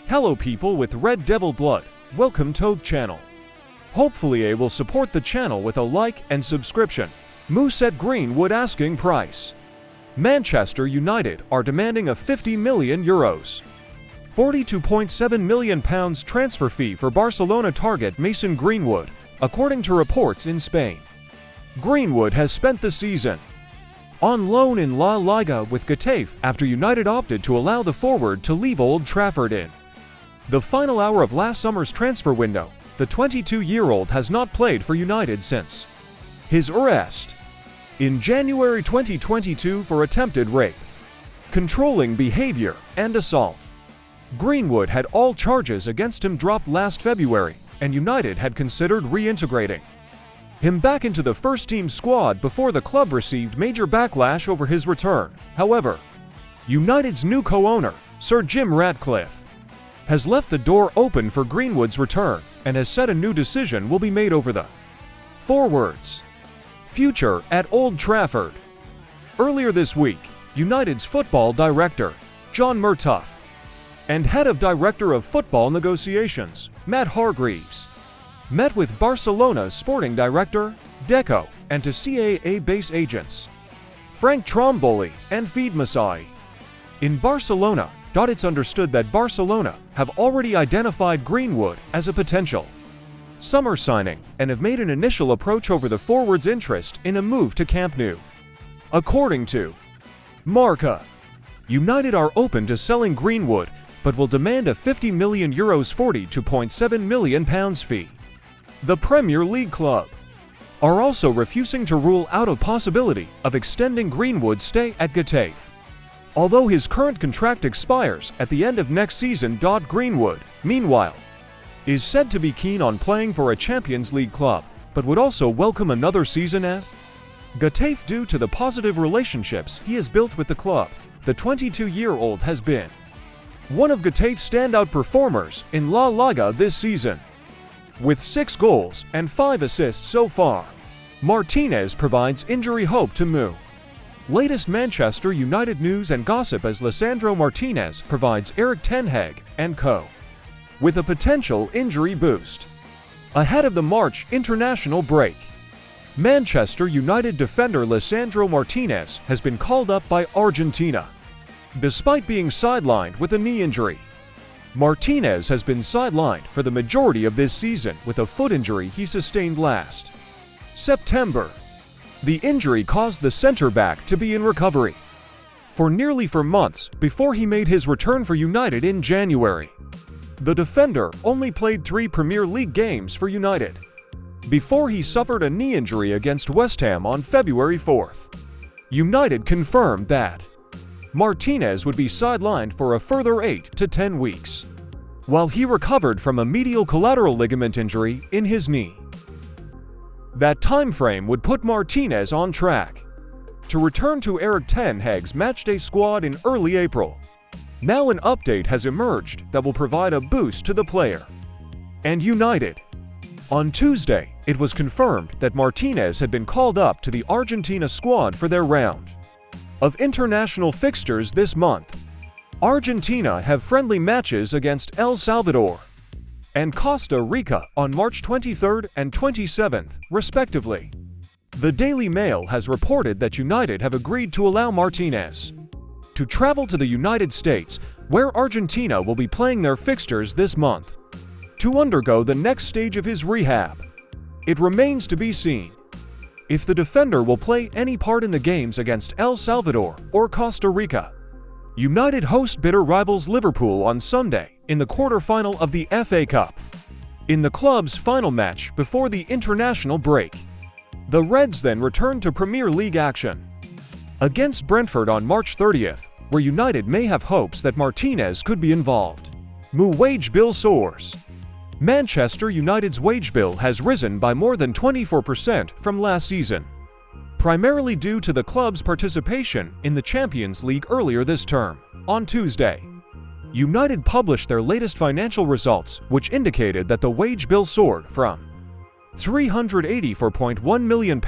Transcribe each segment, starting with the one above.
Hello people with Red Devil blood, welcome to the channel. Hopefully I will support the channel with a like and subscription. Moose at Greenwood asking price. Manchester United are demanding a €50 million, £42.7 million transfer fee for Barcelona target Mason Greenwood, according to reports in Spain. Greenwood has spent the season on loan in La Liga with Getafe after United opted to allow the forward to leave Old Trafford in the final hour of last summer's transfer window. The 22-year-old has not played for United since his arrest in January 2022 for attempted rape, controlling behavior, and assault. Greenwood had all charges against him dropped last February, and United had considered reintegrating him back into the first-team squad before the club received major backlash over his return. However, United's new co-owner, Sir Jim Ratcliffe, has left the door open for Greenwood's return and has said a new decision will be made over the forward's future at Old Trafford. Earlier this week, United's football director, John Murtough, and head of director of football negotiations, Matt Hargreaves, met with Barcelona's sporting director, Deco, and to CAA base agents, Frank Tromboli and Feed Masai. In Barcelona, it's understood that Barcelona have already identified Greenwood as a potential summer signing and have made an initial approach over the forward's interest in a move to Camp Nou. According to Marca, United are open to selling Greenwood but will demand a €50 million £42.7 million fee. The Premier League club are also refusing to rule out a possibility of extending Greenwood's stay at Getafe. Although his current contract expires at the end of next season. Greenwood, meanwhile, is said to be keen on playing for a Champions League club, but would also welcome another season at Getafe due to the positive relationships he has built with the club. The 22-year-old has been one of Getafe's standout performers in La Liga this season, with 6 goals and 5 assists so far. Martinez provides injury hope to Mu. Latest Manchester United news and gossip as Lisandro Martinez provides Erik ten Hag and co. with a potential injury boost ahead of the March international break. Manchester United defender Lisandro Martinez has been called up by Argentina. Despite being sidelined with a knee injury, Martinez has been sidelined for the majority of this season with a foot injury he sustained last September. The injury caused the centre-back to be in recovery for nearly 4 months before he made his return for United in January. The defender only played 3 Premier League games for United before he suffered a knee injury against West Ham on February 4th. United confirmed that Martinez would be sidelined for a further 8 to 10 weeks while he recovered from a medial collateral ligament injury in his knee. That time frame would put Martinez on track to return to Erik ten Hag's matchday squad in early April. Now an update has emerged that will provide a boost to the player and United. On Tuesday, it was confirmed that Martinez had been called up to the Argentina squad for their round of international fixtures this month. Argentina have friendly matches against El Salvador and Costa Rica on March 23rd and 27th, respectively. The Daily Mail has reported that United have agreed to allow Martinez to travel to the United States, where Argentina will be playing their fixtures this month, to undergo the next stage of his rehab. It remains to be seen if the defender will play any part in the games against El Salvador or Costa Rica. United host bitter rivals Liverpool on Sunday in the quarter-final of the FA Cup, in the club's final match before the international break. The Reds then return to Premier League action against Brentford on March 30th, where United may have hopes that Martinez could be involved. Wage bill soars. Manchester United's wage bill has risen by more than 24% from last season, primarily due to the club's participation in the Champions League earlier this term. On Tuesday, United published their latest financial results, which indicated that the wage bill soared from £384.1 million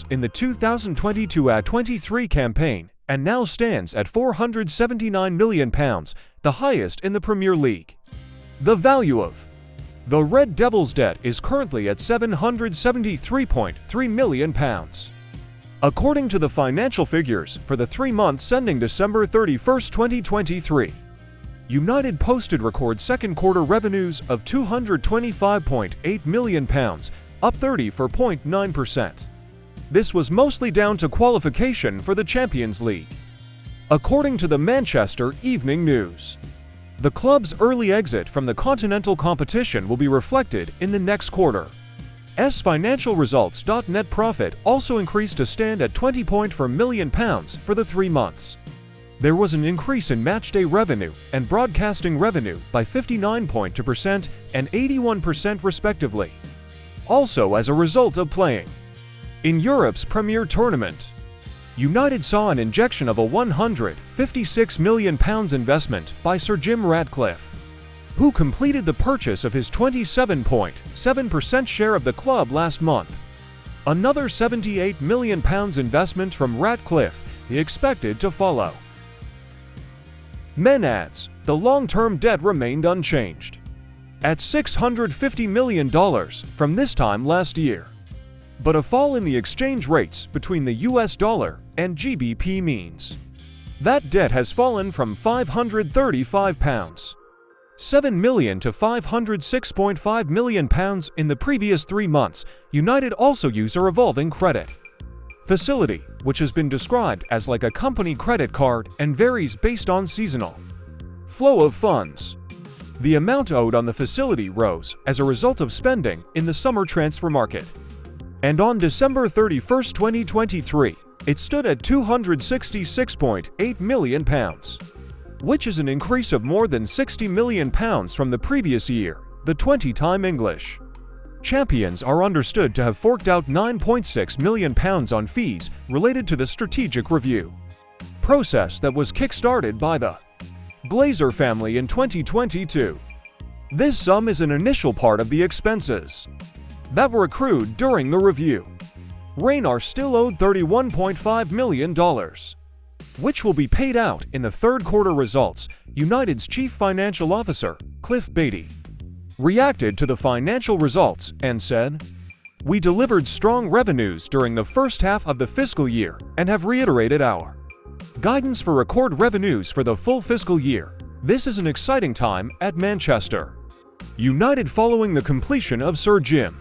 in the 2022-23 campaign and now stands at £479 million, the highest in the Premier League. The value of the Red Devils' debt is currently at £773.3 million. According to the financial figures for the 3 months ending December 31, 2023, United posted record second quarter revenues of £225.8 million, up 34.9%. This was mostly down to qualification for the Champions League. According to the Manchester Evening News, the club's early exit from the continental competition will be reflected in the next quarter. Financial results. Net profit also increased to stand at £20.4 million for the 3 months. There was an increase in matchday revenue and broadcasting revenue by 59.2% and 81% respectively. Also as a result of playing in Europe's Premier Tournament, United saw an injection of a £156 million investment by Sir Jim Ratcliffe, who completed the purchase of his 27.7% share of the club last month. Another £78 million investment from Ratcliffe is expected to follow. Men adds, the long-term debt remained unchanged at $650 million from this time last year. But a fall in the exchange rates between the US dollar and GBP means that debt has fallen from £535.7 million to £506.5 million in the previous 3 months. United also use a revolving credit facility, which has been described as like a company credit card and varies based on seasonal flow of funds. The amount owed on the facility rose as a result of spending in the summer transfer market. And on December 31, 2023, it stood at £266.8 million, which is an increase of more than £60 million from the previous year. The 20-time English champions are understood to have forked out £9.6 million on fees related to the strategic review process that was kick-started by the Glazer family in 2022. This sum is an initial part of the expenses that were accrued during the review. Reign are still owed $31.5 million, which will be paid out in the third quarter results. United's chief financial officer, Cliff Beattie, reacted to the financial results and said, "We delivered strong revenues during the first half of the fiscal year and have reiterated our guidance for record revenues for the full fiscal year. This is an exciting time at Manchester United following the completion of Sir Jim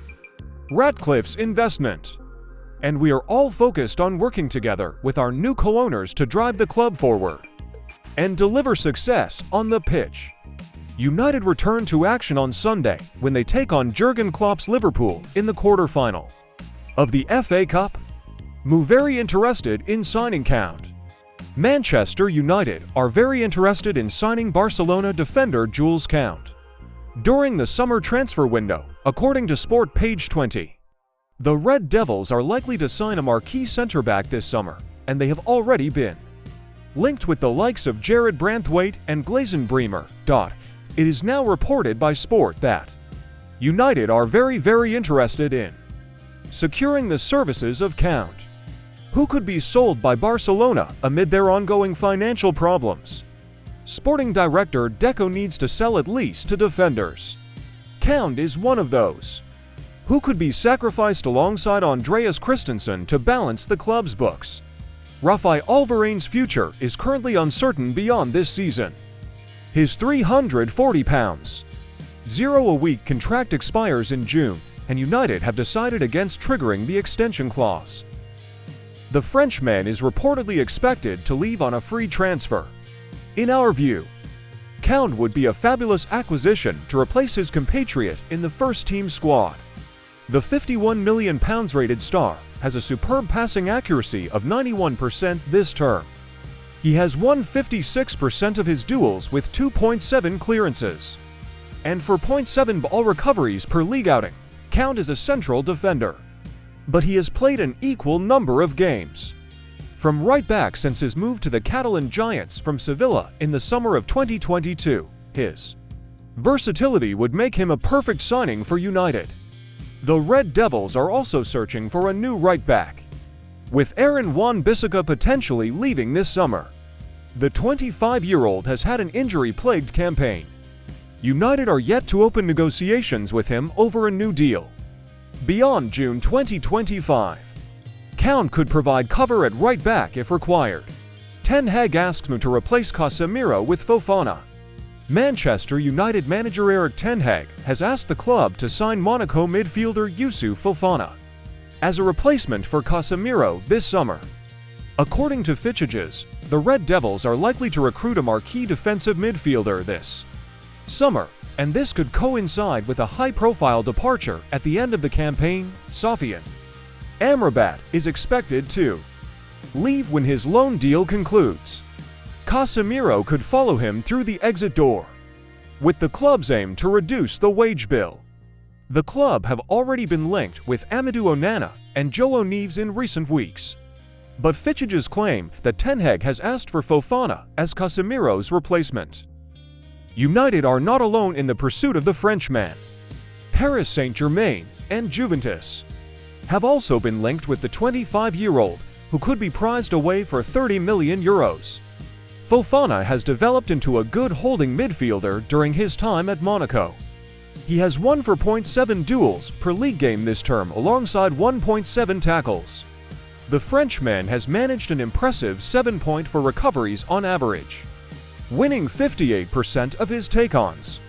Ratcliffe's investment. And we are all focused on working together with our new co-owners to drive the club forward and deliver success on the pitch." United return to action on Sunday when they take on Jurgen Klopp's Liverpool in the quarter-final of the FA Cup. Very interested in signing Count. Manchester United are very interested in signing Barcelona defender Jules Count during the summer transfer window, according to Sport Page 20. The Red Devils are likely to sign a marquee centre-back this summer, and they have already been linked with the likes of Jared Branthwaite and Glazen Bremer. It is now reported by Sport that United are very interested in securing the services of Count, who could be sold by Barcelona amid their ongoing financial problems. Sporting director Deco needs to sell at least 2 defenders. Count is one of those who could be sacrificed alongside Andreas Christensen to balance the club's books. Rafael Varane's future is currently uncertain beyond this season. His £340.0 a week contract expires in June, and United have decided against triggering the extension clause. The Frenchman is reportedly expected to leave on a free transfer. In our view, Count would be a fabulous acquisition to replace his compatriot in the first-team squad. The £51 million rated star has a superb passing accuracy of 91% this term. He has won 56% of his duels with 2.7 clearances and 4.7 ball recoveries per league outing. Count is a central defender, but he has played an equal number of games from right back since his move to the Catalan Giants from Sevilla in the summer of 2022. His versatility would make him a perfect signing for United. The Red Devils are also searching for a new right back, with Aaron Wan-Bissaka potentially leaving this summer. The 25-year-old has had an injury-plagued campaign, United are yet to open negotiations with him over a new deal. Beyond June 2025, Count could provide cover at right back if required. Ten Hag asks him to replace Casemiro with Fofana. Manchester United manager Erik ten Hag has asked the club to sign Monaco midfielder Youssouf Fofana as a replacement for Casemiro this summer. According to Fitchages, the Red Devils are likely to recruit a marquee defensive midfielder this summer, and this could coincide with a high-profile departure at the end of the campaign. Sofian Amrabat is expected to leave when his loan deal concludes. Casemiro could follow him through the exit door, with the club's aim to reduce the wage bill. The club have already been linked with Amadou Onana and João Neves in recent weeks, but Fitchages claim that Ten Hag has asked for Fofana as Casemiro's replacement. United are not alone in the pursuit of the Frenchman. Paris Saint-Germain and Juventus have also been linked with the 25-year-old, who could be prized away for €30 million. Fofana has developed into a good holding midfielder during his time at Monaco. He has 1.7 duels per league game this term alongside 1.7 tackles. The Frenchman has managed an impressive 7.4 recoveries on average, winning 58% of his take-ons.